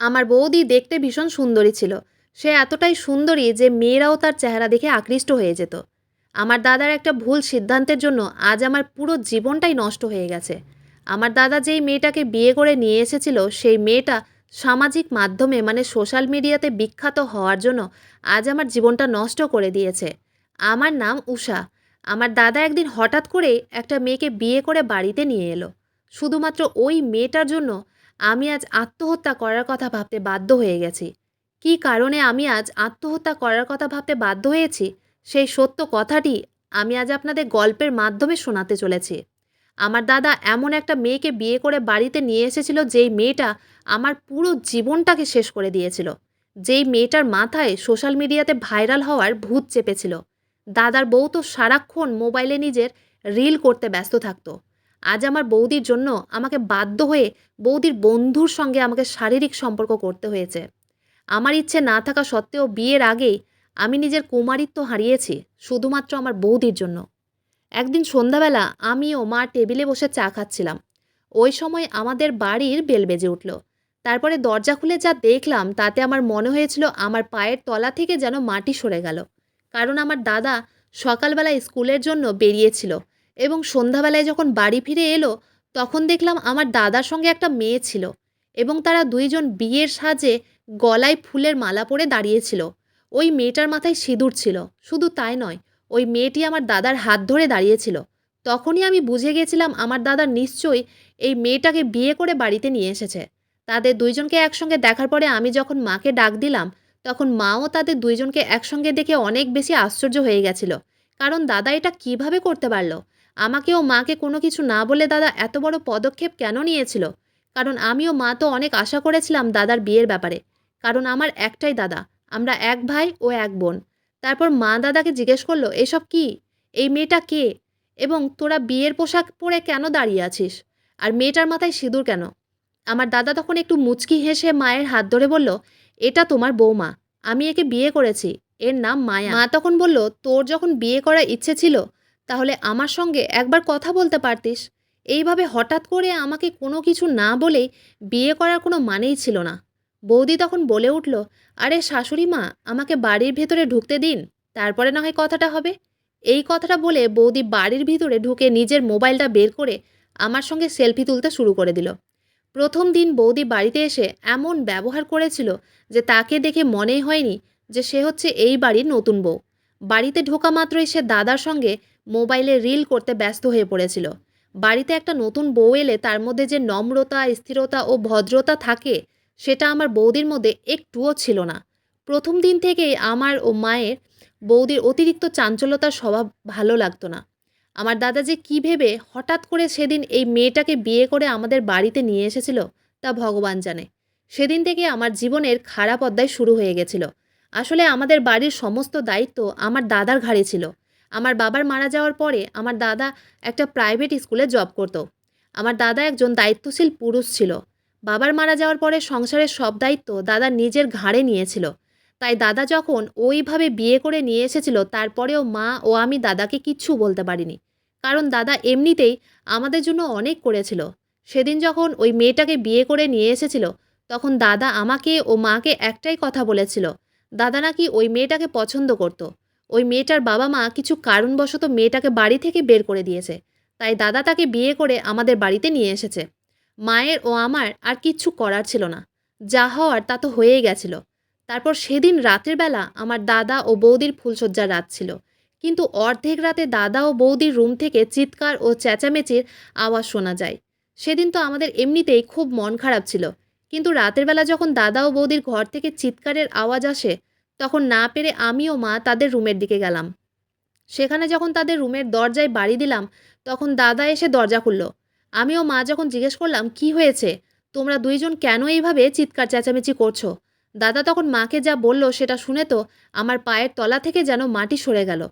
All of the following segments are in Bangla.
আমার বৌদি দেখতে ভীষণ সুন্দরী ছিল। সে এতটাই সুন্দরী যে মেয়েরাও তার চেহারা দেখে আকৃষ্ট হয়ে যেত। আমার দাদার একটা ভুল সিদ্ধান্তের জন্য আজ আমার পুরো জীবনটাই নষ্ট হয়ে গেছে। আমার দাদা যেই মেয়েটাকে বিয়ে করে নিয়ে এসেছিল সেই মেয়েটা সামাজিক মাধ্যমে মানে সোশ্যাল মিডিয়াতে বিখ্যাত হওয়ার জন্য আজ আমার জীবনটা নষ্ট করে দিয়েছে। আমার নাম উষা। আমার দাদা একদিন হঠাৎ করে একটা মেয়েকে বিয়ে করে বাড়িতে নিয়ে এলো। শুধুমাত্র ওই মেয়েটার জন্য আমি আজ আত্মহত্যা করার কথা ভাবতে বাধ্য হয়ে গেছি। কী কারণে আমি আজ আত্মহত্যা করার কথা ভাবতে বাধ্য হয়েছি, সেই সত্য কথাটি আমি আজ আপনাদের গল্পের মাধ্যমে শোনাতে চলেছি। আমার দাদা এমন একটা মেয়েকে বিয়ে করে বাড়িতে নিয়ে এসেছিল যেই মেয়েটা আমার পুরো জীবনটাকে শেষ করে দিয়েছিল। যেই মেয়েটার মাথায় সোশ্যাল মিডিয়াতে ভাইরাল হওয়ার ভূত চেপেছিল। দাদার বউ তো সারাক্ষণ মোবাইলে নিজের রিল করতে ব্যস্ত থাকতো। আজ আমার বৌদির জন্য আমাকে বাধ্য হয়ে বৌদির বন্ধুর সঙ্গে আমাকে শারীরিক সম্পর্ক করতে হয়েছে। আমার ইচ্ছে না থাকা সত্ত্বেও বিয়ের আগেই আমি নিজের কুমারিত্ব হারিয়েছি শুধুমাত্র আমার বৌদির জন্য। একদিন সন্ধ্যাবেলা আমি ও মা টেবিলে বসে চা খাচ্ছিলাম। ওই সময় আমাদের বাড়ির বেল বেজে উঠল। তারপরে দরজা খুলে যা দেখলাম তাতে আমার মনে হয়েছিল আমার পায়ের তলা থেকে যেন মাটি সরে গেল। কারণ আমার দাদা সকালবেলায় স্কুলের জন্য বেরিয়েছিল এবং সন্ধ্যাবেলায় যখন বাড়ি ফিরে এলো তখন দেখলাম আমার দাদার সঙ্গে একটা মেয়ে ছিল এবং তারা দুইজন বিয়ের সাজে গলায় ফুলের মালা পরে দাঁড়িয়েছিল। ওই মেয়েটার মাথায় সিঁদুর ছিল। শুধু তাই নয়, ওই মেয়েটি আমার দাদার হাত ধরে দাঁড়িয়েছিল। তখনই আমি বুঝে গেছিলাম আমার দাদা নিশ্চয়ই এই মেয়েটাকে বিয়ে করে বাড়িতে নিয়ে এসেছে। তাদের দুইজনকে একসঙ্গে দেখার পরে আমি যখন মাকে ডাক দিলাম তখন মাও তাদের দুইজনকে একসঙ্গে দেখে অনেক বেশি আশ্চর্য হয়ে গেছিল। কারণ দাদা এটা কিভাবে করতে পারল? আমাকে ও মাকে কোনো কিছু না বলে দাদা এত বড় পদক্ষেপ কেন নিয়েছিল? কারণ আমি ও মা তো অনেক আশা করেছিলাম দাদার বিয়ের ব্যাপারে। কারণ আমার একটাই দাদা, আমরা এক ভাই ও এক বোন। তারপর মা দাদাকে জিজ্ঞেস করলো, এসব কি? এই মেয়েটা কে? এবং তোরা বিয়ের পোশাক পরে কেন দাঁড়িয়ে আছিস? আর মেয়েটার মাথায় সিঁদুর কেন? আমার দাদা তখন একটু মুচকি হেসে মায়ের হাত ধরে বলল, এটা তোমার বৌমা। আমি একে বিয়ে করেছি। এর নাম মায়া। মা তখন বলল, তোর যখন বিয়ে করার ইচ্ছে ছিল তাহলে আমার সঙ্গে একবার কথা বলতে পারতিস। এইভাবে হঠাৎ করে আমাকে কোনো কিছু না বলেই বিয়ে করার কোনো মানেই ছিল না। বৌদি তখন বলে উঠল, আরে শাশুড়ি মা, আমাকে বাড়ির ভেতরে ঢুকতে দিন, তারপরে না হয় কথাটা হবে। এই কথাটা বলে বৌদি বাড়ির ভিতরে ঢুকে নিজের মোবাইলটা বের করে আমার সঙ্গে সেলফি তুলতে শুরু করে দিল। প্রথম দিন বৌদি বাড়িতে এসে এমন ব্যবহার করেছিল যে তাকে দেখে মনেই হয়নি যে সে হচ্ছে এই বাড়ির নতুন বউ। বাড়িতে ঢোকা মাত্রই সে দাদার সঙ্গে মোবাইলে রিল করতে ব্যস্ত হয়ে পড়েছিল। বাড়িতে একটা নতুন বউ এলে তার মধ্যে যে নম্রতা, স্থিরতা ও ভদ্রতা থাকে সেটা আমার বৌদির মধ্যে একটুও ছিল না। প্রথম দিন থেকেই আমার ও মায়ের বৌদির অতিরিক্ত চাঞ্চল্যতার স্বভাব ভালো লাগতো না। আমার দাদা যে কী ভেবে হঠাৎ করে সেদিন এই মেয়েটাকে বিয়ে করে আমাদের বাড়িতে নিয়ে এসেছিল তা ভগবান জানে। সেদিন থেকে আমার জীবনের খারাপ অধ্যায় শুরু হয়ে গেছিল। আসলে আমাদের বাড়ির সমস্ত দায়িত্ব আমার দাদার ঘাড়ে ছিল। আমার বাবার মারা যাওয়ার পরে আমার দাদা একটা প্রাইভেট স্কুলে জব করত। আমার দাদা একজন দায়িত্বশীল পুরুষ ছিল। বাবার মারা যাওয়ার পরে সংসারের সব দায়িত্ব দাদা নিজের ঘাড়ে নিয়েছিল। তাই দাদা যখন ওইভাবে বিয়ে করে নিয়ে এসেছিল তারপরেও মা ও আমি দাদাকে কিচ্ছু বলতে পারিনি। কারণ দাদা এমনিতেই আমাদের জন্য অনেক করেছিল। সেদিন যখন ওই মেয়েটাকে বিয়ে করে নিয়ে এসেছিল তখন দাদা আমাকে ও মাকে একটাই কথা বলেছিল, দাদা নাকি ওই মেয়েটাকে পছন্দ করত। ওই মেয়েটার বাবা মা কিছু কারণবশত মেয়েটাকে বাড়ি থেকে বের করে দিয়েছে। তাই দাদা তাকে বিয়ে করে আমাদের বাড়িতে নিয়ে এসেছে। মায়ের ও আমার আর কিচ্ছু করার ছিল না। যা হওয়ার তা তো হয়েই গেছিল। তারপর সেদিন রাতের বেলা আমার দাদা ও বৌদির ফুলশয্যার রাত ছিল। কিন্তু অর্ধেক রাতে দাদা ও বৌদির রুম থেকে চিৎকার ও চেঁচামেচির আওয়াজ শোনা যায়। সেদিন তো আমাদের এমনিতেই খুব মন খারাপ ছিল। কিন্তু রাতের বেলা যখন দাদা ও বৌদির ঘর থেকে চিৎকারের আওয়াজ আসে তখন না পেরে আমি ও মা তাদের রুমের দিকে গেলাম। সেখানে যখন তাদের রুমের দরজায় বাড়ি দিলাম তখন দাদা এসে দরজা খুলল। আমি ও মা যখন জিজ্ঞেস করলাম, কি হয়েছে, তোমরা দুইজন কেন এইভাবে চিৎকার চেঁচামেচি করছো? দাদা তখন মাকে যা বলল সেটা শুনে তো আমার পায়ের তলা থেকে যেন মাটি সরে গেল।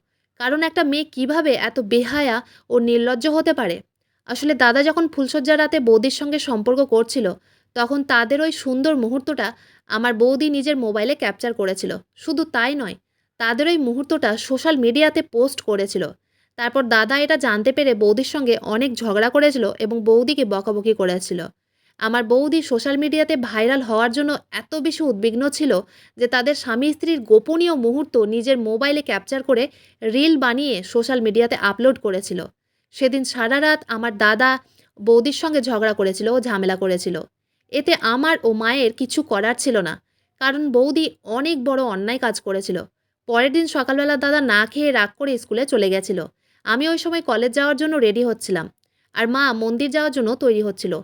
কারণ একটা মেয়ে কিভাবে এত বেহায়া ও নির্লজ্জ হতে পারে? আসলে দাদা যখন ফুলশয্যার রাতে বৌদির সঙ্গে সম্পর্ক করছিল তখন তাদের ওই সুন্দর মুহূর্তটা আমার বৌদি নিজের মোবাইলে ক্যাপচার করেছিল। শুধু তাই নয়, তাদের ওই মুহূর্তটা সোশ্যাল মিডিয়াতে পোস্ট করেছিল। তারপর দাদা এটা জানতে পেরে বৌদির সঙ্গে অনেক ঝগড়া করেছিল এবং বৌদিকে বকাবকি করেছিল। আমার বৌদি সোশ্যাল মিডিয়াতে ভাইরাল হওয়ার জন্য এত বেশি উদ্বিগ্ন ছিল যে তাদের স্বামী স্ত্রীর গোপনীয় মুহূর্ত নিজের মোবাইলে ক্যাপচার করে রিল বানিয়ে সোশ্যাল মিডিয়াতে আপলোড করেছিল। সেদিন সারা রাত আমার দাদা বৌদির সঙ্গে ঝগড়া করেছিল ও ঝামেলা করেছিল। এতে আমার ও মায়ের কিছু করার ছিল না, কারণ বৌদি অনেক বড় অন্যায় কাজ করেছিল। পরের দিন সকালবেলা দাদা না খেয়ে রাগ করে স্কুলে চলে গেছিল। আমি ওই সময় কলেজ যাওয়ার জন্য রেডি হচ্ছিলাম, আর মা মন্দির যাওয়ার জন্য তৈরি হচ্ছিল।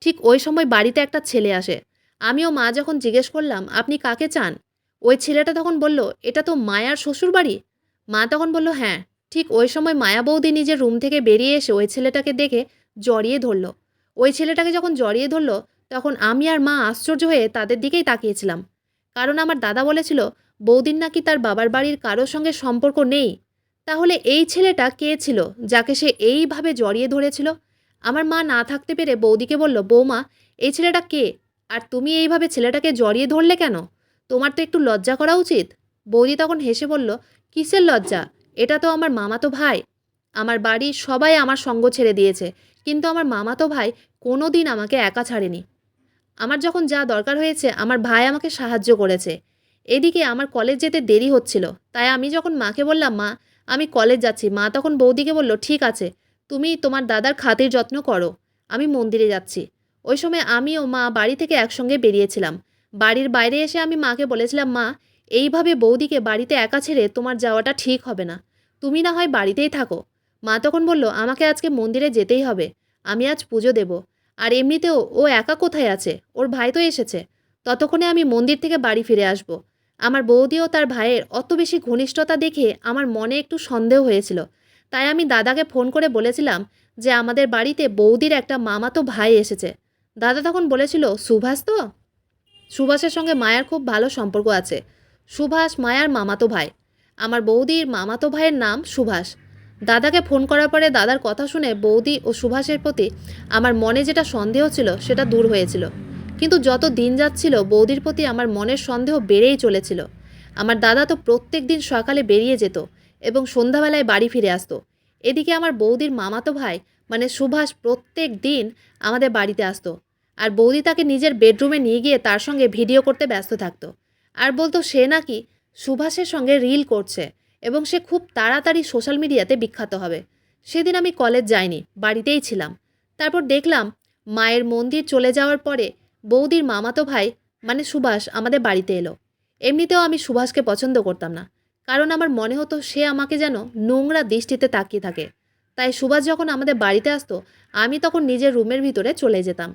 ঠিক ওই সময় বাড়িতে একটা ছেলে আসে। আমি ও মা যখন জিজ্ঞেস করলাম, আপনি কাকে চান? ওই ছেলেটা তখন বলল, এটা তো মায়ার শ্বশুর বাড়ি। মা তখন বলল, হ্যাঁ। ঠিক ওই সময় মায়া বৌদি নিজের রুম থেকে বেরিয়ে এসে ওই ছেলেটাকে দেখে জড়িয়ে ধরল। ওই ছেলেটাকে যখন জড়িয়ে ধরল, তখন আমি আর মা আশ্চর্য হয়ে তাদের দিকেই তাকিয়েছিলাম, কারণ আমার দাদা বলেছিল বৌদির নাকি তার বাবার বাড়ির কারোর সঙ্গে সম্পর্ক নেই। তাহলে এই ছেলেটা কে ছিল যাকে সে এইভাবে জড়িয়ে ধরেছিল? আমার মা না থাকতে পেরে বৌদিকে বলল, বৌমা, এই ছেলেটা কে? আর তুমি এইভাবে ছেলেটাকে জড়িয়ে ধরলে কেন? তোমার তো একটু লজ্জা করা উচিত। বৌদি তখন হেসে বলল, কিসের লজ্জা? এটা তো আমার মামাতো ভাই। আমার বাড়ির সবাই আমার সঙ্গ ছেড়ে দিয়েছে, কিন্তু আমার মামাতো ভাই কোনো দিন আমাকে একা ছাড়েনি। আমার যখন যা দরকার হয়েছে আমার ভাই আমাকে সাহায্য করেছে। এদিকে আমার কলেজ যেতে দেরি হচ্ছিল, তাই আমি যখন মাকে বললাম, মা, আমি কলেজ যাচ্ছি, মা তখন বৌদিকে বলল, ঠিক আছে, তুমি তোমার দাদার খাতির যত্ন করো, আমি মন্দিরে যাচ্ছি। ওই সময় আমি ও মা বাড়ি থেকে একসঙ্গে বেরিয়েছিলাম। বাড়ির বাইরে এসে আমি মাকে বলেছিলাম, মা, এইভাবে বৌদিকে বাড়িতে একা ছেড়ে তোমার যাওয়াটা ঠিক হবে না, তুমি না হয় বাড়িতেই থাকো। মা তখন বলল, আমাকে আজকে মন্দিরে যেতেই হবে, আমি আজ পুজো দেব। আর এমনিতেও ও একা কোথায় আছে, ওর ভাই তো এসেছে, ততক্ষণে আমি মন্দির থেকে বাড়ি ফিরে আসব। আমার বৌদি ও তার ভাইয়ের অত বেশি ঘনিষ্ঠতা দেখে আমার মনে একটু সন্দেহ হয়েছিল, তাই আমি দাদাকে ফোন করে বলেছিলাম যে আমাদের বাড়িতে বৌদির একটা মামাতো ভাই এসেছে। দাদা তখন বলেছিল, সুভাষ তো? সুভাষের সঙ্গে মায়ার খুব ভালো সম্পর্ক আছে। সুভাষ মায়ার মামাতো ভাই। আমার বৌদির মামাতো ভাইয়ের নাম সুভাষ। দাদাকে ফোন করার পরে দাদার কথা শুনে বৌদি ও সুভাষের প্রতি আমার মনে যেটা সন্দেহ ছিল সেটা দূর হয়েছিল। কিন্তু যত দিন যাচ্ছিল বৌদির প্রতি আমার মনের সন্দেহ বেড়েই চলেছিল। আমার দাদা তো প্রত্যেক দিন সকালে বেরিয়ে যেত এবং সন্ধ্যাবেলায় বাড়ি ফিরে আসতো। এদিকে আমার বৌদির মামাতো ভাই মানে সুভাষ প্রত্যেক দিন আমাদের বাড়িতে আসতো, আর বৌদি তাকে নিজের বেডরুমে নিয়ে গিয়ে তার সঙ্গে ভিডিও করতে ব্যস্ত থাকতো, আর বলতো সে নাকি সুভাষের সঙ্গে রিল করছে এবং সে খুব তাড়াতাড়ি সোশ্যাল মিডিয়াতে বিখ্যাত হবে। সেদিন আমি কলেজ যাইনি, বাড়িতেই ছিলাম। তারপর দেখলাম মায়ের মন্দির চলে যাওয়ার পরে বৌদির মামাতো ভাই মানে সুভাষ আমাদের বাড়িতে এলো। এমনিতেও আমি সুভাষকে পছন্দ করতাম না, কারণ আমার মনে হতো সে আমাকে যেন নোংরা দৃষ্টিতে তাকিয়ে থাকে। তাই সুভাষ যখন আমাদের বাড়িতে আসতো আমি তখন নিজের রুমের ভিতরে চলে যেতাম।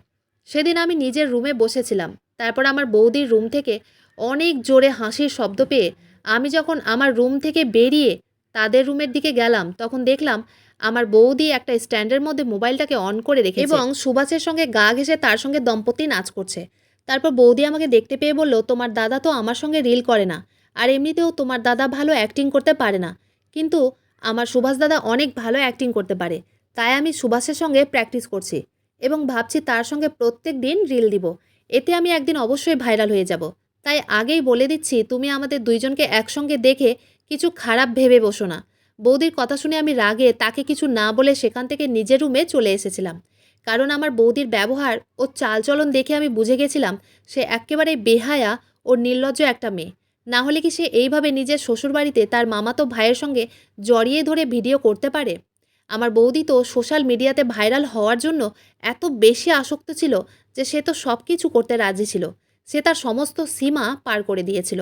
সেদিন আমি নিজের রুমে বসেছিলাম। তারপর আমার বৌদির রুম থেকে অনেক জোরে হাসির শব্দ পেয়ে আমি যখন আমার রুম থেকে বেরিয়ে তাদের রুমের দিকে গেলাম, তখন দেখলাম আমার বৌদি একটা স্ট্যান্ডের মধ্যে মোবাইলটাকে অন করে রেখেছে এবং সুভাষের সঙ্গে গা ঘেঁষে তার সঙ্গে দম্পতি নাচ করছে। তারপর বৌদি আমাকে দেখতে পেয়ে বলল, তোমার দাদা তো আমার সঙ্গে রিল করে না, আর এমনিতেও তোমার দাদা ভালো অ্যাক্টিং করতে পারে না, কিন্তু আমার সুভাষ দাদা অনেক ভালো অ্যাক্টিং করতে পারে। তাই আমি সুভাষের সঙ্গে প্র্যাকটিস করছি এবং ভাবছি তার সঙ্গে প্রত্যেক দিন রিল দিব। এতে আমি একদিন অবশ্যই ভাইরাল হয়ে যাব। তাই আগেই বলে দিচ্ছি, তুমি আমাদের দুইজনকে একসঙ্গে দেখে কিছু খারাপ ভেবে বসো না। বৌদির কথা শুনে আমি রাগে তাকে কিছু না বলে সেখান থেকে নিজের রুমে চলে এসেছিলাম, কারণ আমার বৌদির ব্যবহার ও চালচলন দেখে আমি বুঝে গেছিলাম সে একেবারে বেহায়া ও নির্লজ্জ একটা মেয়ে। না হলে কি সে এইভাবে নিজের শ্বশুরবাড়িতে তার মামাতো ভাইয়ের সঙ্গে জড়িয়ে ধরে ভিডিও করতে পারে? আমার বৌদি তো সোশ্যাল মিডিয়াতে ভাইরাল হওয়ার জন্য এত বেশি আসক্ত ছিল যে সে তো সব কিছু করতে রাজি ছিল। সে তার সমস্ত সীমা পার করে দিয়েছিল।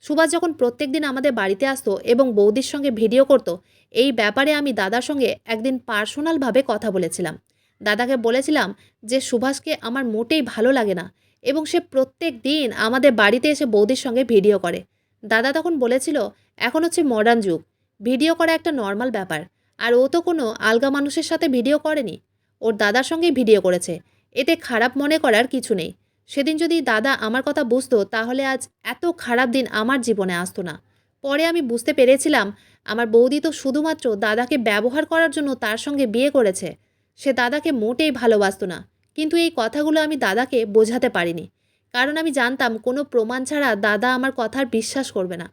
সুভাষ যখন প্রত্যেক দিন আমাদের বাড়িতে আসতো এবং বৌদির সঙ্গে ভিডিও করতো, এই ব্যাপারে আমি দাদার সঙ্গে একদিন পার্সোনালভাবে কথা বলেছিলাম। দাদাকে বলেছিলাম যে সুভাষকে আমার মোটেই ভালো লাগে না এবং সে প্রত্যেক দিন আমাদের বাড়িতে এসে বৌদির সঙ্গে ভিডিও করে। দাদা তখন বলেছিল, এখন হচ্ছে মডার্ন যুগ, ভিডিও করা একটা নর্মাল ব্যাপার, আর ও তো কোনো আলগা মানুষের সাথে ভিডিও করেনি, ওর দাদার সঙ্গেই ভিডিও করেছে, এতে খারাপ মনে করার কিছু নেই। সেদিন যদি দাদা আমার কথা বুঝতো তাহলে আজ এত খারাপ দিন আমার জীবনে আসতো না। পরে আমি বুঝতে পেরেছিলাম আমার বৌদি তো শুধুমাত্র দাদাকে ব্যবহার করার জন্য তার সঙ্গে বিয়ে করেছে, সে দাদাকে মোটেই ভালোবাসতো না। কিন্তু এই কথাগুলো আমি দাদাকে বোঝাতে পারিনি, কারণ আমি জানতাম কোনো প্রমাণ ছাড়া দাদা আমার কথার বিশ্বাস করবে না।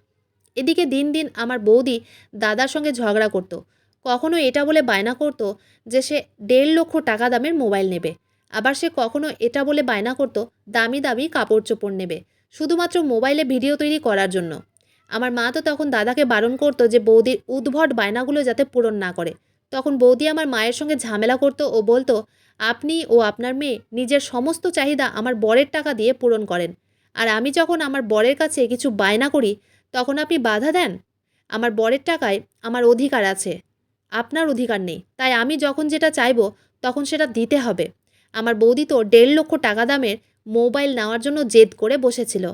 এদিকে দিন দিন আমার বৌদি দাদার সঙ্গে ঝগড়া করতো। কখনো এটা বলে বায়না করতো যে সে 1.5 লক্ষ টাকা দামের মোবাইল নেবে, আবার সে কখনো এটা বলে বায়না করতো দামি দামি কাপড় চোপড় নেবে, শুধুমাত্র মোবাইলে ভিডিও তৈরি করার জন্য। আমার মা তো তখন দাদাকে বারণ করতো যে বৌদির উদ্ভট বায়নাগুলো যাতে পূরণ না করে। তখন বৌদি আমার মায়ের সঙ্গে ঝামেলা করতো ও বলতো, আপনি ও আপনার মেয়ে নিজের সমস্ত চাহিদা আমার বরের টাকা দিয়ে পূরণ করেন, আর আমি যখন আমার বরের কাছে কিছু বায়না করি তখন আপনি বাধা দেন। আমার বরের টাকায় আমার অধিকার আছে, আপনার অধিকার নেই, তাই আমি যখন যেটা চাইবো তখন সেটা দিতে হবে। আমার বৌদি তো 1.5 লক্ষ টাকা দামের মোবাইল নেওয়ার জন্য জেদ করে বসেছিল।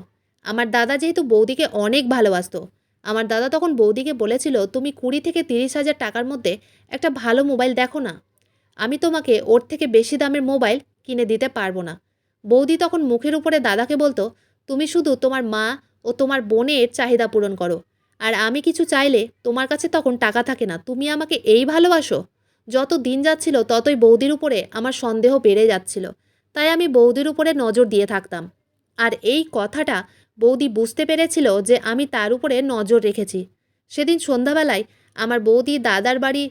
আমার দাদা যেহেতু বৌদিকে অনেক ভালোবাসতো, আমার দাদা তখন বৌদিকে বলেছিল, তুমি 20 থেকে 30 হাজার টাকার মধ্যে একটা ভালো মোবাইল দেখো না, আমি তোমাকে ওর থেকে বেশি দামের মোবাইল কিনে দিতে পারবো না। বৌদি তখন মুখের উপরে দাদাকে বলতো, তুমি শুধু তোমার মা ও তোমার বোনের চাহিদা পূরণ করো, আর আমি কিছু চাইলে তোমার কাছে তখন টাকা থাকে না, তুমি আমাকে এই ভালোবাসো। যত দিন যাচ্ছিল ততই বৌদির উপরে আমার সন্দেহ বেড়ে যাচ্ছিল, তাই আমি বৌদির উপরে নজর দিয়ে থাকতাম। আর এই কথাটা বৌদি বুঝতে পেরেছিল যে আমি তার উপরে নজর রেখেছি। সেদিন সন্ধ্যাবেলায় আমার বৌদি দাদার বাড়ি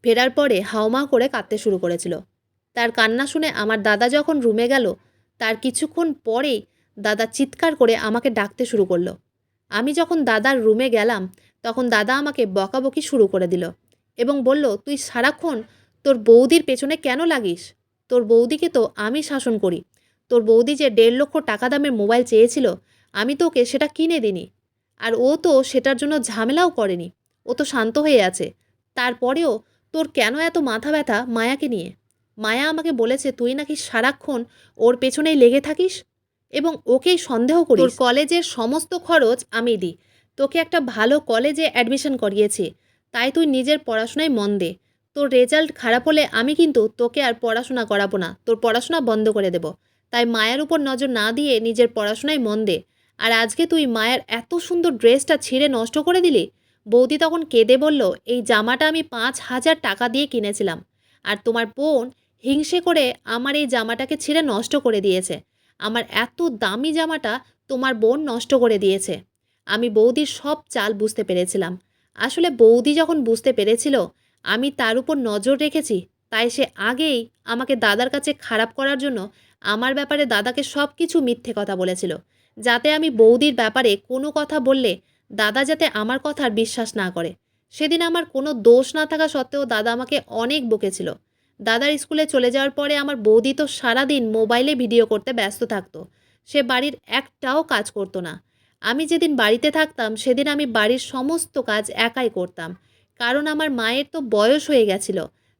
ফেরার পরে হাউমাউ করে কাঁদতে শুরু করেছিল। তার কান্না শুনে আমার দাদা যখন রুমে গেল, তার কিছুক্ষণ পরেই দাদা চিৎকার করে আমাকে ডাকতে শুরু করলো। আমি যখন দাদার রুমে গেলাম তখন দাদা আমাকে বকাবকি শুরু করে দিল এবং বলল, তুই সারাক্ষণ তোর বৌদির পেছনে কেন লাগিস? তোর বৌদিকে তো আমি শাসন করি। তোর বৌদি যে 1.5 লক্ষ টাকা দামের মোবাইল চেয়েছিল, আমি তো ওকে সেটা কিনে দিনি। আর ও তো সেটার জন্য ঝামেলাও করেনি, ও তো শান্ত হয়ে আছে। তারপরেও তোর কেন এত মাথা ব্যথা মায়াকে নিয়ে? মায়া আমাকে বলেছে তুই নাকি সারাক্ষণ ওর পেছনেই লেগে থাকিস এবং ওকেই সন্দেহ করিস। তোর কলেজের সমস্ত খরচ আমি দিই, তোকে একটা ভালো কলেজে অ্যাডমিশন করিয়েছি, তাই তুই নিজের পড়াশোনায় মন দে। তোর রেজাল্ট খারাপ হলে আমি কিন্তু তোকে আর পড়াশোনা করাবো না, তোর পড়াশোনা বন্ধ করে দেব। তাই মায়ের উপর নজর না দিয়ে নিজের পড়াশোনায় মন দে। আর আজকে তুই মায়ের এত সুন্দর ড্রেসটা ছিঁড়ে নষ্ট করে দিলি। বৌদি তখন কেঁদে বলল, এই জামাটা আমি 5,000 টাকা দিয়ে কিনেছিলাম, আর তোমার বোন হিংসে করে আমার এই জামাটাকে ছিঁড়ে নষ্ট করে দিয়েছে। আমার এত দামি জামাটা তোমার বোন নষ্ট করে দিয়েছে। আমি বৌদির সব চাল বুঝতে পেরেছিলাম। আসলে বৌদি যখন বুঝতে পেরেছিল আমি তার উপর নজর রেখেছি, তাই সে আগেই আমাকে দাদার কাছে খারাপ করার জন্য আমার ব্যাপারে দাদাকে সব কিছু মিথ্যে কথা বলেছিল, যাতে আমি বৌদির ব্যাপারে কোনো কথা বললে দাদা যাতে আমার কথার বিশ্বাস না করে। সেদিন আমার কোনো দোষ না থাকা সত্ত্বেও দাদা আমাকে অনেক বকেছিল। দাদার স্কুলে চলে যাওয়ার পরে আমার বৌদি তো সারাদিন মোবাইলে ভিডিও করতে ব্যস্ত থাকতো, সে বাড়ির একটাও কাজ করতো না। আমি যেদিন বাড়িতে থাকতাম সেদিন আমি বাড়ির সমস্ত কাজ একাই করতাম, কারণ আমার মায়ের তো বয়স হয়ে গেছিল।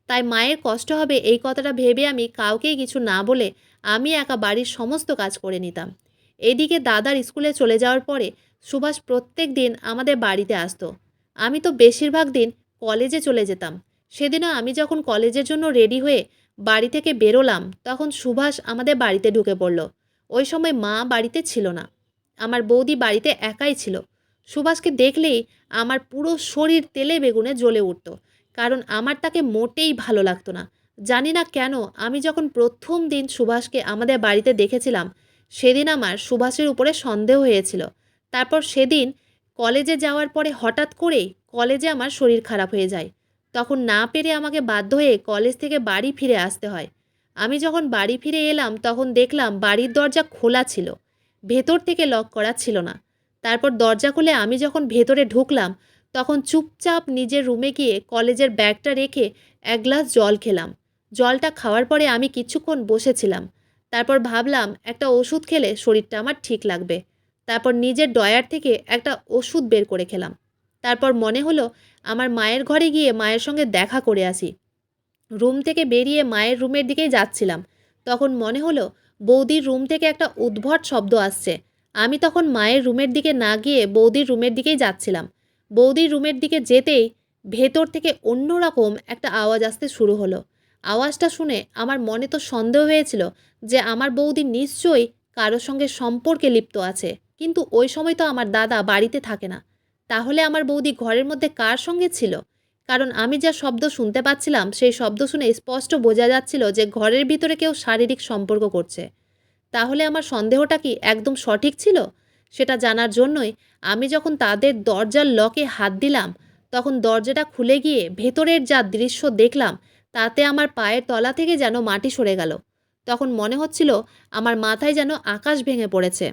তাই মায়ের কষ্ট হবে এই কথাটা ভেবে আমি কাউকেই কিছু না বলে আমি একা বাড়ির সমস্ত কাজ করে নিতাম। এদিকে দাদার স্কুলে চলে যাওয়ার পরে সুভাষ প্রত্যেক দিন আমাদের বাড়িতে আসতো। আমি তো বেশিরভাগ দিন কলেজে চলে যেতাম। সেদিনও আমি যখন কলেজের জন্য রেডি হয়ে বাড়ি থেকে বেরোলাম তখন সুভাষ আমাদের বাড়িতে ঢুকে পড়ল। ওই সময় মা বাড়িতে ছিল না, আমার বৌদি বাড়িতে একাই ছিল। সুভাষকে দেখলেই আমার পুরো শরীর তেলে বেগুনে জ্বলে উঠত, কারণ আমার তাকে মোটেই ভালো লাগতো না। জানি না কেন আমি যখন প্রথম দিন সুভাষকে আমাদের বাড়িতে দেখেছিলাম সেদিন আমার সুভাষের উপরে সন্দেহ হয়েছিল। তারপর সেদিন কলেজে যাওয়ার পরে হঠাৎ করেই কলেজে আমার শরীর খারাপ হয়ে যায়। তখন না পেরে আমাকে বাধ্য হয়ে কলেজ থেকে বাড়ি ফিরে আসতে হয়। আমি যখন বাড়ি ফিরে এলাম তখন দেখলাম বাড়ির দরজা খোলা ছিল, ভেতর থেকে লক করা ছিল না। তারপর দরজা খুলে আমি যখন ভেতরে ঢুকলাম তখন চুপচাপ নিজের রুমে গিয়ে কলেজের ব্যাগটা রেখে 1 গ্লাস জল খেলাম। জলটা খাওয়ার পরে আমি কিছুক্ষণ বসেছিলাম। তারপর ভাবলাম একটা ওষুধ খেলে শরীরটা আমার ঠিক লাগবে। তারপর নিজের ড্রয়ার থেকে একটা ওষুধ বের করে খেলাম। তারপর মনে হলো আমার মায়ের ঘরে গিয়ে মায়ের সঙ্গে দেখা করে আসি। রুম থেকে বেরিয়ে মায়ের রুমের দিকেই যাচ্ছিলাম, তখন মনে হলো বৌদির রুম থেকে একটা উদ্ভট শব্দ আসছে। আমি তখন মায়ের রুমের দিকে না গিয়ে বৌদির রুমের দিকেই যাচ্ছিলাম। বৌদির রুমের দিকে যেতেই ভেতর থেকে অন্যরকম একটা আওয়াজ আসতে শুরু হলো। আওয়াজটা শুনে আমার মনে তো সন্দেহ হয়েছিল যে আমার বৌদি নিশ্চয়ই কারোর সঙ্গে সম্পর্কে লিপ্ত আছে, কিন্তু ওই সময় তো আমার দাদা বাড়িতে থাকে না। তাহলে আমার বৌদি ঘরের মধ্যে কার সঙ্গে ছিল? কারণ আমি যা শব্দ শুনতে পাচ্ছিলাম সেই শব্দ শুনে স্পষ্ট বোঝা যাচ্ছিল যে ঘরের ভিতরে কেউ শারীরিক সম্পর্ক করছে। তাহলে আমার সন্দেহটা কি একদম সঠিক ছিল? সেটা জানার জন্যই আমি যখন তাদের দরজার লকে হাত দিলাম তখন দরজাটা খুলে গিয়ে ভেতরের যা দৃশ্য দেখলাম তাতে আমার পায়ের তলা থেকে যেন মাটি সরে গেল। তখন মনে হচ্ছিল আমার মাথায় যেন আকাশ ভেঙে পড়েছে।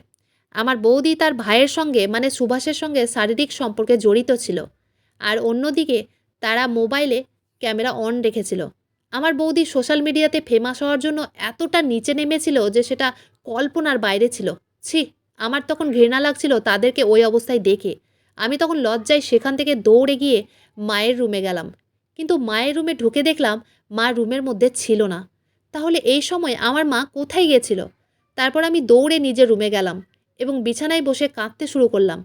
আমার বৌদি তার ভাইয়ের সঙ্গে মানে সুভাষের সঙ্গে শারীরিক সম্পর্কে জড়িত ছিল, আর অন্যদিকে তারা মোবাইলে ক্যামেরা অন রেখেছিল। আমার বৌদি সোশ্যাল মিডিয়াতে ফেমাস হওয়ার জন্য এতটা নিচে নেমেছিল যে সেটা কল্পনার বাইরে ছিল। ছি! আমার তখন ঘৃণা লাগছিল তাদেরকে ওই অবস্থায় দেখে। আমি তখন লজ্জায় সেখান থেকে দৌড়ে গিয়ে মায়ের রুমে গেলাম। কিন্তু মায়ের রুমে ঢুকে দেখলাম মা রুমের মধ্যে ছিল না। তাহলে এই সময় আমার মা কোথায় গিয়েছিল? তারপর আমি দৌড়ে নিজের রুমে গেলাম এবং বিছানায় বসে কাঁদতে শুরু করলাম।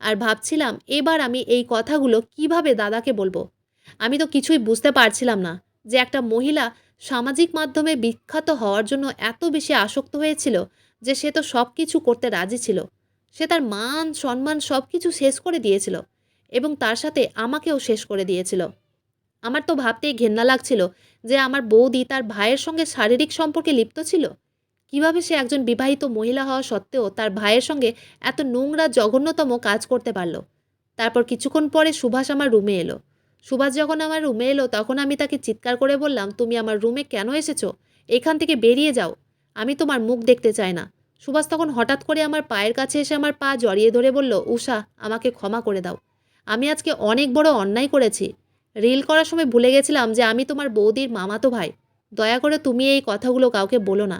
আর ভাবছিলাম এবার আমি এই কথাগুলো কিভাবে দাদাকে বলবো। আমি তো কিছুই বুঝতে পারছিলাম না যে একটা মহিলা সামাজিক মাধ্যমে বিখ্যাত হওয়ার জন্য এত বেশি আসক্ত হয়েছিল যে সে তো সব কিছু করতে রাজি ছিল। সে তার মান সম্মান সব কিছু শেষ করে দিয়েছিল এবং তার সাথে আমাকেও শেষ করে দিয়েছিল। আমার তো ভাবতেই ঘেন্না লাগছিল যে আমার বৌদি তার ভাইয়ের সঙ্গে শারীরিক সম্পর্কে লিপ্ত ছিল। কিভাবে সে একজন বিবাহিত মহিলা হওয়া সত্ত্বেও তার ভাইয়ের সঙ্গে এত নোংরা জঘন্যতম কাজ করতে পারল। তারপর কিছুক্ষণ পরে সুভাষ আমার রুমে এলো। সুভাষ যখন আমার রুমে এলো তখন আমি তাকে চিৎকার করে বললাম, তুমি আমার রুমে কেন এসেছো? এখান থেকে বেরিয়ে যাও, আমি তোমার মুখ দেখতে চাই না। সুভাষ তখন হঠাৎ করে আমার পায়ের কাছে এসে আমার পা জড়িয়ে ধরে বলল, উষা, আমাকে ক্ষমা করে দাও। আমি আজকে অনেক বড় অন্যায় করেছি। রিল করার সময় ভুলে গেছিলাম যে আমি তোমার বৌদির মামাতো ভাই। দয়া করে তুমি এই কথাগুলো কাউকে বলো না,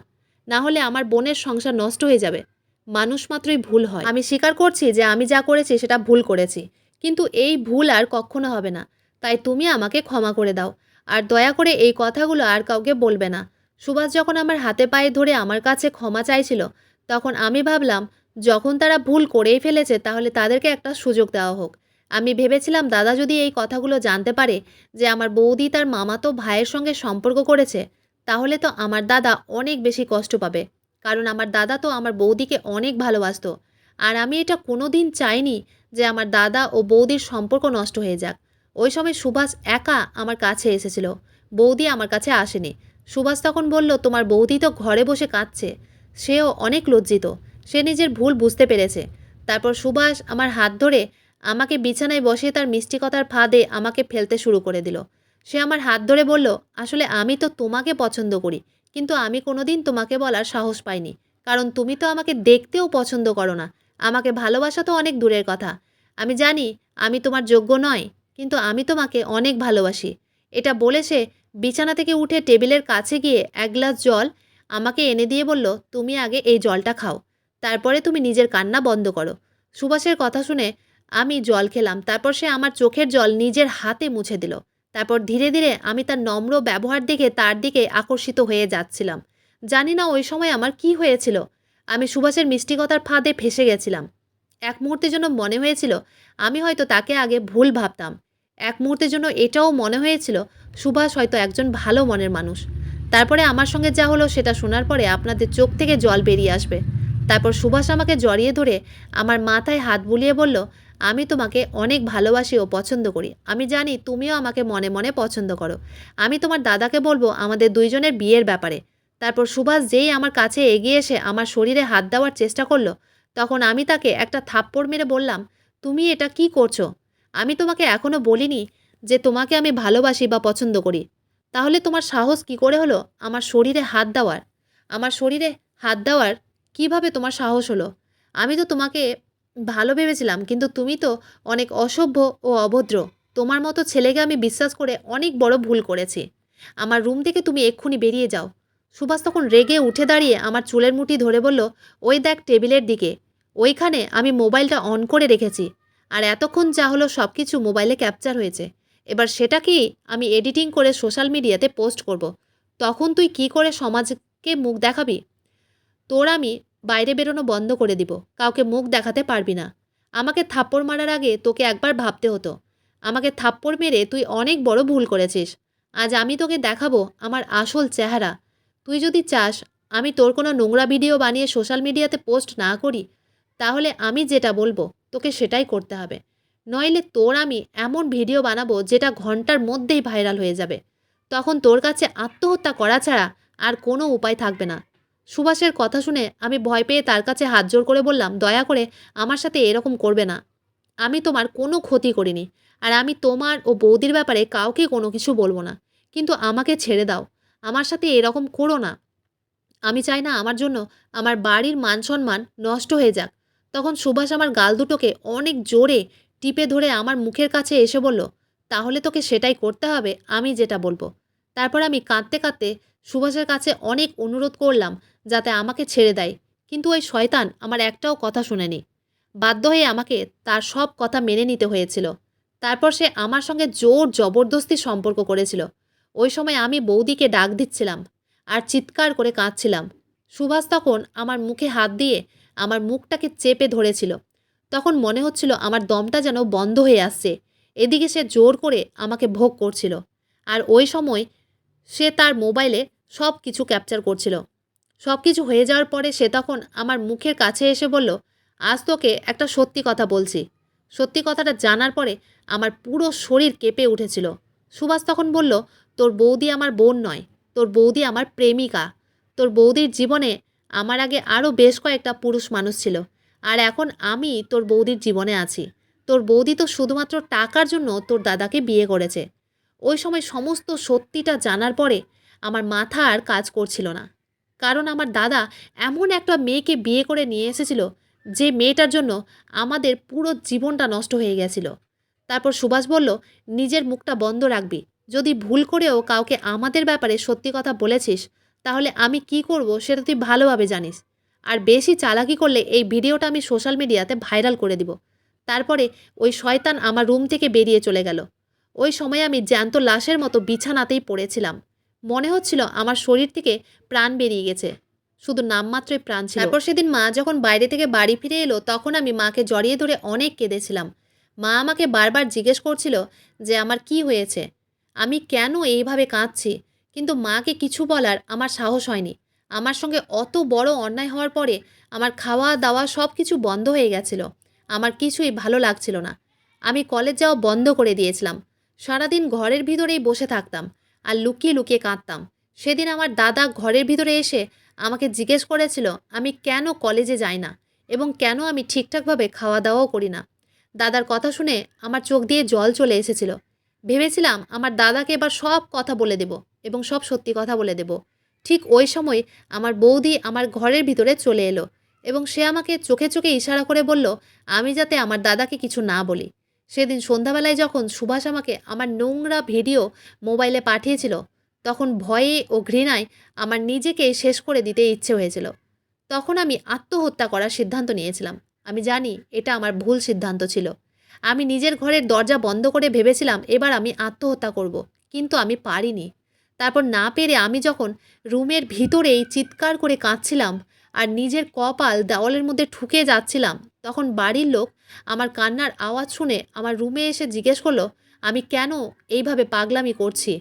না হলে আমার বোনের সংসার নষ্ট হয়ে যাবে। মানুষ মাত্রই ভুল হয়। আমি স্বীকার করছি যে আমি যা করেছি সেটা ভুল করেছি, কিন্তু এই ভুল আর কখনো হবে না। তাই তুমি আমাকে ক্ষমা করে দাও, আর দয়া করে এই কথাগুলো আর কাউকে বলবে না। সুভাষ যখন আমার হাতে পায়ে ধরে আমার কাছে ক্ষমা চাইছিল তখন আমি ভাবলাম যখন তারা ভুল করেই ফেলেছে তাহলে তাদেরকে একটা সুযোগ দেওয়া হোক। আমি ভেবেছিলাম দাদা যদি এই কথাগুলো জানতে পারে যে আমার বৌদি তার মামাতো ভাইয়ের সঙ্গে সম্পর্ক করেছে, তাহলে তো আমার দাদা অনেক বেশি কষ্ট পাবে। কারণ আমার দাদা তো আমার বৌদিকে অনেক ভালোবাসতো, আর আমি এটা কোনো দিন চাইনি যে আমার দাদা ও বৌদির সম্পর্ক নষ্ট হয়ে যাক। ওই সময় সুভাষ একা আমার কাছে এসেছিল, বৌদি আমার কাছে আসেনি। সুভাষ তখন বলল, তোমার বৌদি তো ঘরে বসে কাঁদছে। সেও অনেক লজ্জিত, সে নিজের ভুল বুঝতে পেরেছে। তারপর সুভাষ আমার হাত ধরে আমাকে বিছানায় বসিয়ে তার মিষ্টি কথার ফাঁদে আমাকে ফেলতে শুরু করে দিল। সে আমার হাত ধরে বলল, আসলে আমি তো তোমাকে পছন্দ করি, কিন্তু আমি কোনোদিন তোমাকে বলার সাহস পাইনি, কারণ তুমি তো আমাকে দেখতেও পছন্দ করো না। আমাকে ভালোবাসা তো অনেক দূরের কথা। আমি জানি আমি তোমার যোগ্য নয়, কিন্তু আমি তোমাকে অনেক ভালোবাসি। এটা বলে সে বিছানা থেকে উঠে টেবিলের কাছে গিয়ে এক গ্লাস জল আমাকে এনে দিয়ে বলল, তুমি আগে এই জলটা খাও, তারপরে তুমি নিজের কান্না বন্ধ করো। সুভাষের কথা শুনে আমি জল খেলাম। তারপর সে আমার চোখের জল নিজের হাতে মুছে দিল। তারপর ধীরে ধীরে আমি তার নম্র ব্যবহার দেখে তার দিকে আকর্ষিত হয়ে যাচ্ছিলাম। জানি না ওই সময় আমার কি হয়েছিল। আমি সুভাষের মিষ্টি কথার ফাঁদে ফেঁসে গেছিলাম। এক মুহূর্তের জন্য মনে হয়েছিল আমি হয়তো তাকে আগে ভুল ভাবতাম। এক মুহূর্তের জন্য এটাও মনে হয়েছিল সুভাষ হয়তো একজন ভালো মনের মানুষ। তারপরে আমার সঙ্গে যা হলো সেটা শোনার পরে আপনাদের চোখ থেকে জল বেরিয়ে আসবে। তারপর সুভাষ আমাকে জড়িয়ে ধরে আমার মাথায় হাত বুলিয়ে বলল, আমি তোমাকে অনেক ভালোবাসি ও পছন্দ করি। আমি জানি তুমিও আমাকে মনে মনে পছন্দ করো। আমি তোমার দাদাকে বলবো আমাদের দুইজনের বিয়ের ব্যাপারে। তারপর সুভাষ যেই আমার কাছে এগিয়ে এসে আমার শরীরে হাত দেওয়ার চেষ্টা করলো, তখন আমি তাকে একটা থাপ্পড় মেরে বললাম, তুমি এটা কি করছো? আমি তোমাকে এখনও বলিনি যে তোমাকে আমি ভালোবাসি বা পছন্দ করি। তাহলে তোমার সাহস কি করে হলো আমার শরীরে হাত দেওয়ার? আমার শরীরে হাত দেওয়ার কিভাবে তোমার সাহস হলো? আমি তো তোমাকে ভালো ভেবেছিলাম, কিন্তু তুমি তো অনেক অসভ্য ও অভদ্র। তোমার মতো ছেলেকে আমি বিশ্বাস করে অনেক বড় ভুল করেছি। আমার রুম থেকে তুমি এক্ষুনি বেরিয়ে যাও। সুভাষ তখন রেগে উঠে দাঁড়িয়ে আমার চুলের মুঠি ধরে বলল, ওই দেখ টেবিলের দিকে, ওইখানে আমি মোবাইলটা অন করে রেখেছি, আর এতক্ষণ যা হলো সব কিছু মোবাইলে ক্যাপচার হয়েছে। এবার সেটাকেই আমি এডিটিং করে সোশ্যাল মিডিয়াতে পোস্ট করব। তখন তুই কি করে সমাজকে মুখ দেখাবি? তোর আমি বাইরে বেরোনো বন্ধ করে দিব, কাউকে মুখ দেখাতে পারবি না। আমাকে থাপ্পড় মারার আগে তোকে একবার ভাবতে হতো। আমাকে থাপ্পড় মেরে তুই অনেক বড় ভুল করেছিস। আজ আমি তোকে দেখাবো আমার আসল চেহারা। তুই যদি চাস আমি তোর কোনো নোংরা ভিডিও বানিয়ে সোশ্যাল মিডিয়াতে পোস্ট না করি, তাহলে আমি যেটা বলবো তোকে সেটাই করতে হবে। নইলে তোর আমি এমন ভিডিও বানাবো যেটা ঘন্টার মধ্যেই ভাইরাল হয়ে যাবে। তখন তোর কাছে আত্মহত্যা করা ছাড়া আর কোনো উপায় থাকবে না। সুভাষের কথা শুনে আমি ভয় পেয়ে তার কাছে হাত জোড় করে বললাম, দয়া করে আমার সাথে এরকম করবে না। আমি তোমার কোনো ক্ষতি করিনি, আর আমি তোমার ও বৌদির ব্যাপারে কাউকে কোনো কিছু বলবো না। কিন্তু আমাকে ছেড়ে দাও, আমার সাথে এরকম করো না। আমি চাই না আমার জন্য আমার বাড়ির মান সম্মান নষ্ট হয়ে যাক। তখন সুভাষ আমার গাল দুটোকে অনেক জোরে টিপে ধরে আমার মুখের কাছে এসে বলল, তাহলে তোকে সেটাই করতে হবে আমি যেটা বলবো। তারপর আমি কাঁদতে কাঁদতে সুভাষের কাছে অনেক অনুরোধ করলাম যাতে আমাকে ছেড়ে দেয়, কিন্তু ওই শয়তান আমার একটাও কথা শুনেনি। বাধ্য হয়ে আমাকে তার সব কথা মেনে নিতে হয়েছিল। তারপর সে আমার সঙ্গে জোর জবরদস্তি সম্পর্ক করেছিল। ওই সময় আমি বৌদিকে ডাক দিচ্ছিলাম আর চিৎকার করে কাঁদছিলাম। সুভাষ তখন আমার মুখে হাত দিয়ে আমার মুখটাকে চেপে ধরেছিল। তখন মনে হচ্ছিল আমার দমটা যেন বন্ধ হয়ে আসছে। এদিকে সে জোর করে আমাকে ভোগ করছিল। আর ওই সময় সে তার মোবাইলে সব কিছু ক্যাপচার করছিল। সব কিছু হয়ে যাওয়ার পরে সে তখন আমার মুখের কাছে এসে বলল, আজ তোকে একটা সত্যি কথা বলছি। সত্যি কথাটা জানার পরে আমার পুরো শরীর কেঁপে উঠেছিল। সুভাষ তখন বলল, তোর বৌদি আমার বোন নয়, তোর বৌদি আমার প্রেমিকা। তোর বৌদির জীবনে আমার আগে আরও বেশ কয়েকটা পুরুষ মানুষ ছিল, আর এখন আমি তোর বৌদির জীবনে আছি। তোর বৌদি তো শুধুমাত্র টাকার জন্য তোর দাদাকে বিয়ে করেছে। ওই সময় সমস্ত সত্যিটা জানার পরে আমার মাথা আর কাজ করছিল না। কারণ আমার দাদা এমন একটা মেয়েকে বিয়ে করে নিয়ে এসেছিল যে মেয়েটার জন্য আমাদের পুরো জীবনটা নষ্ট হয়ে গেছিল। তারপর সুভাষ বলল, নিজের মুখটা বন্ধ রাখবি। যদি ভুল করেও কাউকে আমাদের ব্যাপারে সত্যি কথা বলেছিস তাহলে আমি কি করব সেটা তুই ভালোভাবে জানিস। আর বেশি চালাকি করলে এই ভিডিওটা আমি সোশ্যাল মিডিয়াতে ভাইরাল করে দিব। তারপরে ওই শয়তান আমার রুম থেকে বেরিয়ে চলে গেল। ওই সময় আমি জ্যান্ত লাশের মতো বিছানাতেই পড়েছিলাম। মনে হচ্ছিল আমার শরীর থেকে প্রাণ বেরিয়ে গেছে, শুধু নামমাত্রই প্রাণ ছিল। তারপর সেদিন মা যখন বাইরে থেকে বাড়ি ফিরে এলো তখন আমি মাকে জড়িয়ে ধরে অনেক কেঁদেছিলাম। মা আমাকে বারবার জিজ্ঞেস করছিল যে আমার কি হয়েছে, আমি কেন এইভাবে কাঁদছি, কিন্তু মাকে কিছু বলার আমার সাহস হয়নি। আমার সঙ্গে অত বড় অন্যায় হওয়ার পরে আমার খাওয়া দাওয়া সব কিছু বন্ধ হয়ে গেছিল। আমার কিছুই ভালো লাগছিল না। আমি কলেজ যাওয়া বন্ধ করে দিয়েছিলাম। সারাদিন ঘরের ভিতরেই বসে থাকতাম আর লুকিয়ে লুকিয়ে কাঁদতাম। সেদিন আমার দাদা ঘরের ভিতরে এসে আমাকে জিজ্ঞেস করেছিল আমি কেন কলেজে যাই না এবং কেন আমি ঠিকঠাকভাবে খাওয়া দাওয়াও করি না। দাদার কথা শুনে আমার চোখ দিয়ে জল চলে এসেছিল। ভেবেছিলাম আমার দাদাকে এবার সব কথা বলে দেব এবং সব সত্যি কথা বলে দেব। ঠিক ওই সময় আমার বৌদি আমার ঘরের ভিতরে চলে এলো এবং সে আমাকে চোখে চোখে ইশারা করে বলল আমি যাতে আমার দাদাকে কিছু না বলি। সেদিন সন্ধ্যাবেলায় যখন সুভাষ আমাকে আমার নোংরা ভিডিও মোবাইলে পাঠিয়েছিল তখন ভয়ে ও ঘৃণায় আমার নিজেকে শেষ করে দিতে ইচ্ছে হয়েছিল। তখন আমি আত্মহত্যা করার সিদ্ধান্ত নিয়েছিলাম। আমি জানি এটা আমার ভুল সিদ্ধান্ত ছিল। আমি নিজের ঘরের দরজা বন্ধ করে ভেবেছিলাম এবার আমি আত্মহত্যা করব, কিন্তু আমি পারিনি। তারপর না পেরে আমি যখন রুমের ভিতরেই চিৎকার করে কাঁদছিলাম আর নিজের কপাল দেওয়ালের মধ্যে ঠুকে যাচ্ছিলাম, তখন বাড়ির লোক আমার কান্নার আওয়াজ শুনে আমার রুমে এসে জিজ্ঞেস করলো আমি কেন এইভাবে পাগলামি করছি।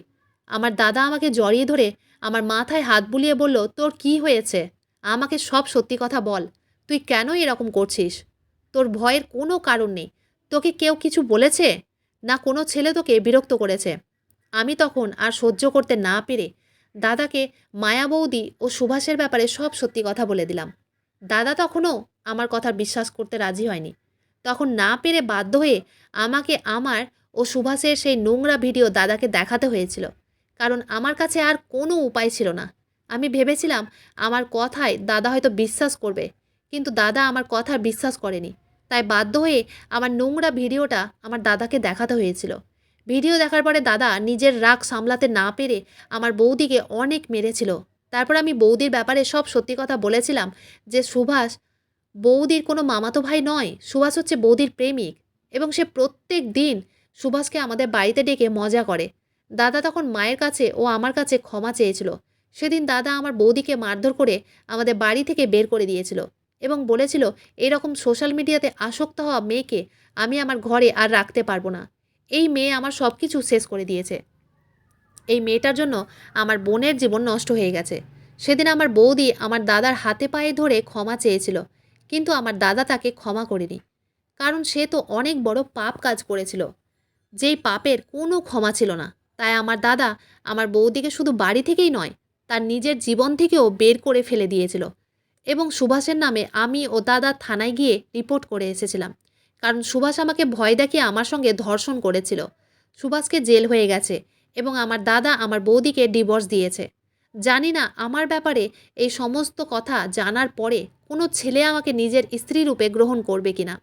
আমার দাদা আমাকে জড়িয়ে ধরে আমার মাথায় হাত বুলিয়ে বলল, তোর কি হয়েছে, আমাকে সব সত্যি কথা বল। তুই কেন এরকম করছিস? তোর ভয়ের কোনো কারণ নেই। তোকে কেউ কিছু বলেছে? না কোনো ছেলে তোকে বিরক্ত করেছে? আমি তখন আর সহ্য করতে না পেরে দাদাকে মায়া বৌদি ও সুভাষের ব্যাপারে সব সত্যি কথা বলে দিলাম। দাদা তখনও আমার কথা বিশ্বাস করতে রাজি হয়নি। তখন না পেরে বাধ্য হয়ে আমাকে আমার ও সুভাষের সেই নোংরা ভিডিও দাদাকে দেখাতে হয়েছিল, কারণ আমার কাছে আর কোনো উপায় ছিল না। আমি ভেবেছিলাম আমার কথায় দাদা হয়তো বিশ্বাস করবে, কিন্তু দাদা আমার কথা বিশ্বাস করেনি। তাই বাধ্য হয়ে আমার নোংরা ভিডিওটা আমার দাদাকে দেখাতে হয়েছিল। ভিডিও দেখার পরে দাদা নিজের রাগ সামলাতে না পেরে আমার বৌদিকে অনেক মেরেছিল। তারপর আমি বৌদির ব্যাপারে সব সত্যি কথা বলেছিলাম যে সুভাষ বৌদির কোনো মামাতো ভাই নয়, সুভাষ হচ্ছে বৌদির প্রেমিক এবং সে প্রত্যেক দিন সুভাষকে আমাদের বাড়িতে ডেকে মজা করে। দাদা তখন মায়ের কাছে ও আমার কাছে ক্ষমা চেয়েছিল। সেদিন দাদা আমার বৌদিকে মারধর করে আমাদের বাড়ি থেকে বের করে দিয়েছিল এবং বলেছিল এরকম সোশ্যাল মিডিয়াতে আসক্ত হওয়া মেয়েকে আমি আমার ঘরে আর রাখতে পারবো না। এই মেয়ে আমার সব কিছু শেষ করে দিয়েছে। এই মেয়েটার জন্য আমার বোনের জীবন নষ্ট হয়ে গেছে। সেদিন আমার বৌদি আমার দাদার হাতে পায়ে ধরে ক্ষমা চেয়েছিল, কিন্তু আমার দাদা তাকে ক্ষমা করেনি, কারণ সে তো অনেক বড় পাপ কাজ করেছিল, যেই পাপের কোনো ক্ষমা ছিল না। তাই আমার দাদা আমার বৌদিকে শুধু বাড়ি থেকেই নয়, তার নিজের জীবন থেকেও বের করে ফেলে দিয়েছিল। এবং সুভাষের নামে আমি ও দাদা থানায় গিয়ে রিপোর্ট করে এসেছিলাম, কারণ সুভাষ আমাকে ভয় দেখিয়ে আমার সঙ্গে ধর্ষণ করেছিল। সুভাষকে জেল হয়ে গেছে এবং আমার দাদা আমার বৌদিকে ডিভোর্স দিয়েছে। জানি না আমার ব্যাপারে এই সমস্ত কথা জানার পরে কোনো ছেলে আমাকে নিজের স্ত্রী রূপে গ্রহণ করবে কিনা।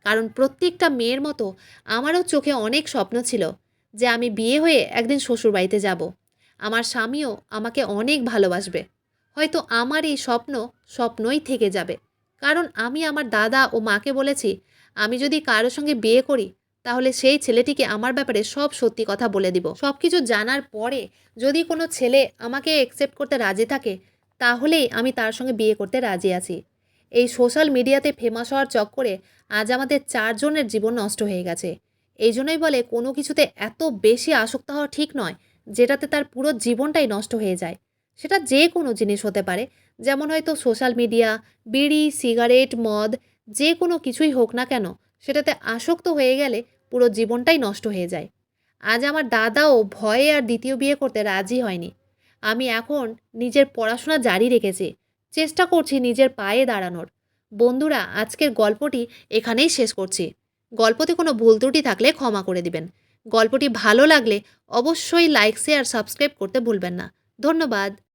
কারণ প্রত্যেকটা মেয়ের মতো আমারও চোখে অনেক স্বপ্ন ছিল যে আমি বিয়ে হয়ে একদিন শ্বশুরবাড়িতে যাব। আমার স্বামীও আমাকে অনেক ভালোবাসবে। হয়তো আমার এই স্বপ্ন স্বপ্নই থেকে যাবে। কারণ আমি আমার দাদা ও মাকে বলেছি, আমি যদি কারো সঙ্গে বিয়ে করি তাহলে সেই ছেলেটিকে আমার ব্যাপারে সব সত্যি কথা বলে দিব। সব কিছু জানার পরে যদি কোনো ছেলে আমাকে অ্যাকসেপ্ট করতে রাজি থাকে তাহলেই আমি তার সঙ্গে বিয়ে করতে রাজি আছি। এই সোশ্যাল মিডিয়াতে ফেমাস হওয়ার চক্করে আজ আমাদের 4 জনের জীবন নষ্ট হয়ে গেছে। এই জন্যই বলে কোনো কিছুতে এত বেশি আসক্ত হওয়া ঠিক নয়, যেটাতে তার পুরো জীবনটাই নষ্ট হয়ে যায়। সেটা যে কোনো জিনিস হতে পারে। যেমন হয়তো সোশ্যাল মিডিয়া, বিড়ি, সিগারেট, মদ যে কোনো কিছুই হোক না কেন, সেটাতে আসক্ত হয়ে গেলে পুরো জীবনটাই নষ্ট হয়ে যায়। আজ আমার দাদাও ভয়ে আর দ্বিতীয় বিয়ে করতে রাজি হয়নি। আমি এখন নিজের পড়াশোনা জারি রেখেছি। চেষ্টা করছি নিজের পায়ে দাঁড়ানোর। বন্ধুরা, আজকের গল্পটি এখানেই শেষ করছি। গল্পতে কোনো ভুল ত্রুটি থাকলে ক্ষমা করে দিবেন। গল্পটি ভালো লাগলে অবশ্যই লাইক, শেয়ার, সাবস্ক্রাইব করতে ভুলবেন না। ধন্যবাদ।